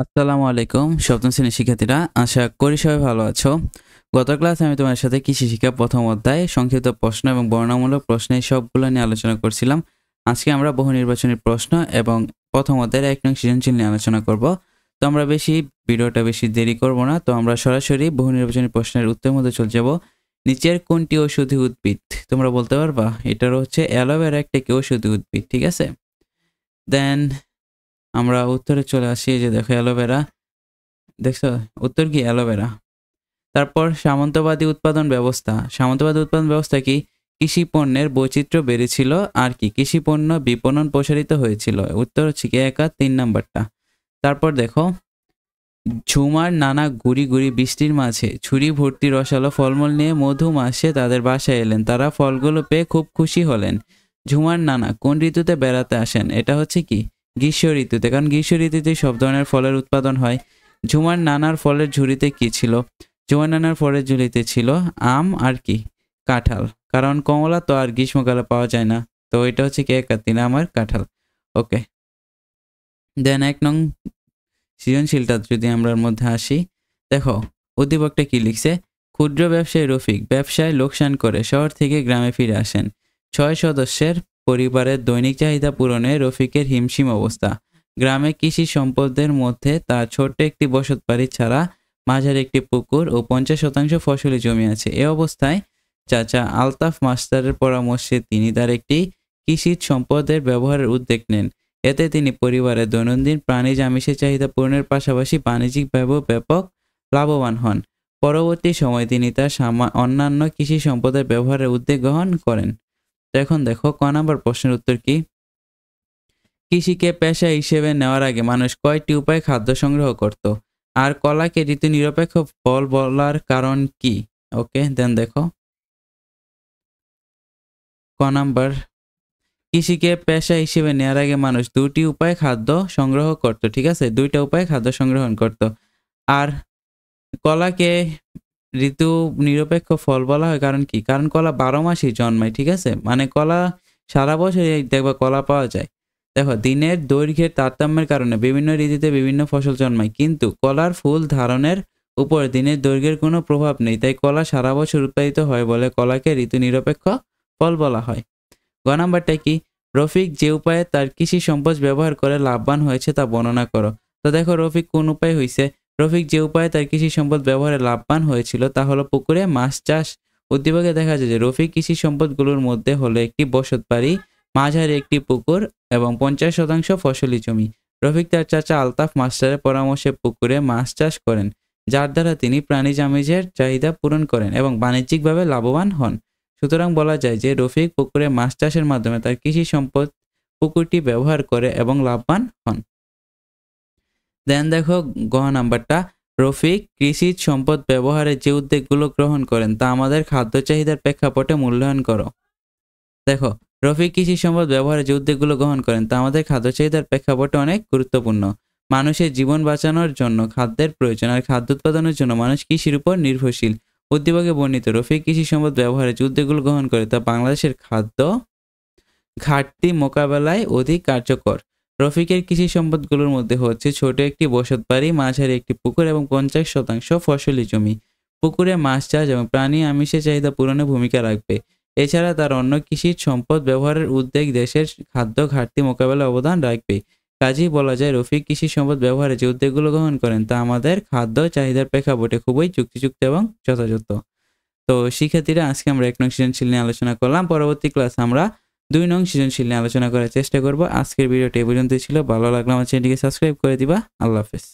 আসসালামু আলাইকুম সপ্তম শ্রেণীর শিক্ষার্থীরা, আশা করি সবাই ভালো আছো। গত ক্লাসে আমি তোমার সাথে কৃষি শিক্ষা প্রথম অধ্যায় সংক্ষিপ্ত প্রশ্ন এবং বর্ণনামূলক প্রশ্ন এই সবগুলো নিয়ে আলোচনা করছিলাম। আজকে আমরা বহু নির্বাচনী প্রশ্ন এবং প্রথম অধ্যায়ের 1 নং সৃজনশীল নিয়ে আলোচনা করব। তো আমরা ভিডিওটা বেশি দেরি করব না, তো আমরা সরাসরি বহু নির্বাচনী প্রশ্নের উত্তরের মধ্যে চলে যাব। নিচের কোনটি ঔষধি উদ্ভিদ? তোমরা বলতে পারবা? এটার হচ্ছে অ্যালোভেরা একটা কি ঔষধি উদ্ভিদ, ঠিক আছে। দেন আমরা উত্তরে চলে আসি। এই যে দেখো অ্যালোভেরা, দেখছো উত্তর কি অ্যালোভেরা। তারপর সামন্তবাদী উৎপাদন ব্যবস্থা। সামন্তবাদী উৎপাদন ব্যবস্থা কি? কৃষি পণ্যের বৈচিত্র্য বেড়েছিল আর কি কৃষি পণ্য বিপণন প্রসারিত হয়েছিল। উত্তর হচ্ছে কি 1 আর 3 নাম্বারটা। তারপর দেখো ঝুমার নানা গুড়ি গুড়ি বৃষ্টির মাঝে ছুরি ভর্তি রসালো ফলমূল নিয়ে মধুমাসে তাদের বাসায় এলেন। তারা ফলগুলো পেয়ে খুব খুশি হলেন। ঝুমার নানা কোন ঋতুতে বেড়াতে আসেন? এটা হচ্ছে কি গ্রীষ্ম ঋতুতে, কারণ গ্রীষ্ম ঋতুতে সব ধরনের ফলের উৎপাদন হয়। ঝুমার নানার ফলের ঝুড়িতে কি ছিল? ঝুমার নানার ফলের ঝুড়িতে ছিল আম আর কি কাঁঠাল, কারণ কমলা তো আর গ্রীষ্মকালে পাওয়া যায় না। তো এটা হচ্ছে কি 1 আর 3 আমার কাঁঠাল। ওকে, দেন 1 নং সৃজনশীলটা যদি আমরা মধ্যে আসি, দেখো উদ্দীপকটা কি লিখছে? ক্ষুদ্র ব্যবসায়ী রফিক ব্যবসায় লোকসান করে শহর থেকে গ্রামে ফিরে আসেন। 6 সদস্যের পরিবারের দৈনিক চাহিদা পূরণে রফিকের হিমশিম অবস্থা। গ্রামে কৃষি সম্পদের মধ্যে তার ছোট্ট একটি বসতবাড়ি ছাড়া মাঝারি একটি পুকুর ও 50% ফসলি জমি আছে। এ অবস্থায় চাচা আলতাফ মাস্টারের পরামর্শে তিনি তার একটি কৃষি সম্পদের ব্যবহারের উদ্যোগ নেন। এতে তিনি পরিবারের দৈনন্দিন প্রাণীজ আমিষের চাহিদা পূরণের পাশাপাশি বাণিজ্যিকভাবেও ব্যাপক লাভবান হন। পরবর্তী সময়ে তিনি তার অন্যান্য কৃষি সম্পদের ব্যবহারের উদ্যোগ গ্রহণ করেন। তো এখন দেখো ক নাম্বার প্রশ্নের উত্তর কি? কৃষিকে পেশা হিসেবে নেওয়ার আগে মানুষ কয়টি উপায়ে খাদ্য সংগ্রহ করত? আর কলাকে ঋতু নিরপেক্ষ ফল বলার কারণ কি? ওকে, দেন দেখো ক নাম্বার, কৃষিকে পেশা হিসেবে নেওয়ার আগে মানুষ 2টি উপায়ে খাদ্য সংগ্রহ করত, ঠিক আছে, 2টা উপায়ে খাদ্য সংগ্রহণ করত। আর কলাকে ঋতু নিরপেক্ষ ফল বলা হয় কারণ কি? কারণ কলা 12 মাসই জন্মায়, ঠিক আছে, মানে কলা সারা বছর দেখবা কলা পাওয়া যায়। দেখো দিনের দৈর্ঘ্যের তারতম্যের কারণে বিভিন্ন ঋতুতে বিভিন্ন ফসল জন্মায়, কিন্তু কলার ফুল ধারণের উপর দিনের দৈর্ঘ্যের কোনো প্রভাব নেই, তাই কলা সারা বছর উৎপাদিত হয় বলে কলাকে ঋতু নিরপেক্ষ ফল বলা হয়। গ নাম্বারটা কি? রফিক যে উপায়ে তার কৃষি সম্পদ ব্যবহার করে লাভবান হয়েছে তা বর্ণনা করো। তো দেখো রফিক কোন উপায় হয়েছে? রফিক যে উপায়ে তার কৃষি সম্পদ ব্যবহারে লাভবান হয়েছিল তা হলো পুকুরে মাছ চাষ। উদ্দীপকে দেখা যায় যে রফিক কৃষি সম্পদগুলোর মধ্যে হলো একটি বসতবাড়ি, মাঝারি একটি পুকুর এবং 50% ফসলি জমি। রফিক তার চাচা আলতাফ মাস্টারের পরামর্শে পুকুরে মাছ চাষ করেন, যার দ্বারা তিনি প্রাণীজ আমিষের চাহিদা পূরণ করেন এবং বাণিজ্যিকভাবে লাভবান হন। সুতরাং বলা যায় যে রফিক পুকুরে মাছ চাষের মাধ্যমে তার কৃষি সম্পদ পুকুরটি ব্যবহার করে এবং লাভবান হন। দেন দেখো গ নাম্বারটা, রফিক কৃষি সম্পদ ব্যবহারে যে উদ্যোগগুলো গ্রহণ করেন তা আমাদের খাদ্য চাহিদার প্রেক্ষাপটে মূল্যায়ন করো। দেখো রফিক কৃষি সম্পদ ব্যবহারে যে উদ্যোগগুলো গ্রহণ করেন তা আমাদের খাদ্য চাহিদার প্রেক্ষাপটে অনেক গুরুত্বপূর্ণ। মানুষের জীবন বাঁচানোর জন্য খাদ্যের প্রয়োজন, আর খাদ্য উৎপাদনের জন্য মানুষ কৃষির উপর নির্ভরশীল। উদ্দীপকে বর্ণিত রফিক কৃষি সম্পদ ব্যবহারে যে উদ্যোগগুলো গ্রহণ করে তা বাংলাদেশের খাদ্য ঘাটতি মোকাবেলায় অধিক কার্যকর। রফিকের কৃষি সম্পদগুলোর মধ্যে হচ্ছে ছোট একটি বসতবাড়ি, মাঝারি একটি পুকুর এবং 50% ফসলি জমি। পুকুরে মাছ চাষ এবং প্রাণী আমিষের চাহিদা পূরণে ভূমিকা রাখবে। এছাড়া তার অন্য কৃষির সম্পদ ব্যবহারের উদ্যোগ দেশের খাদ্য ঘাটতি মোকাবেলায় অবদান রাখবে। কাজেই বলা যায় রফিক কৃষি সম্পদ ব্যবহারে যে উদ্যোগগুলো গ্রহণ করেন তা আমাদের খাদ্য চাহিদার প্রেক্ষাপটে খুবই যুক্তিযুক্ত এবং যথাযথ। তো শিক্ষার্থীরা, আজকে আমরা 1 নং সৃজনশীল নিয়ে আলোচনা করলাম। পরবর্তী ক্লাস আমরা 2 নং সৃজনশীল নিয়ে আলোচনা করার চেষ্টা করব। আজকের ভিডিওটি এই পর্যন্তই ছিল। ভালো লাগলে আমার চ্যানেলটিকে সাবস্ক্রাইব করে দিবা। আল্লাহ হাফেজ।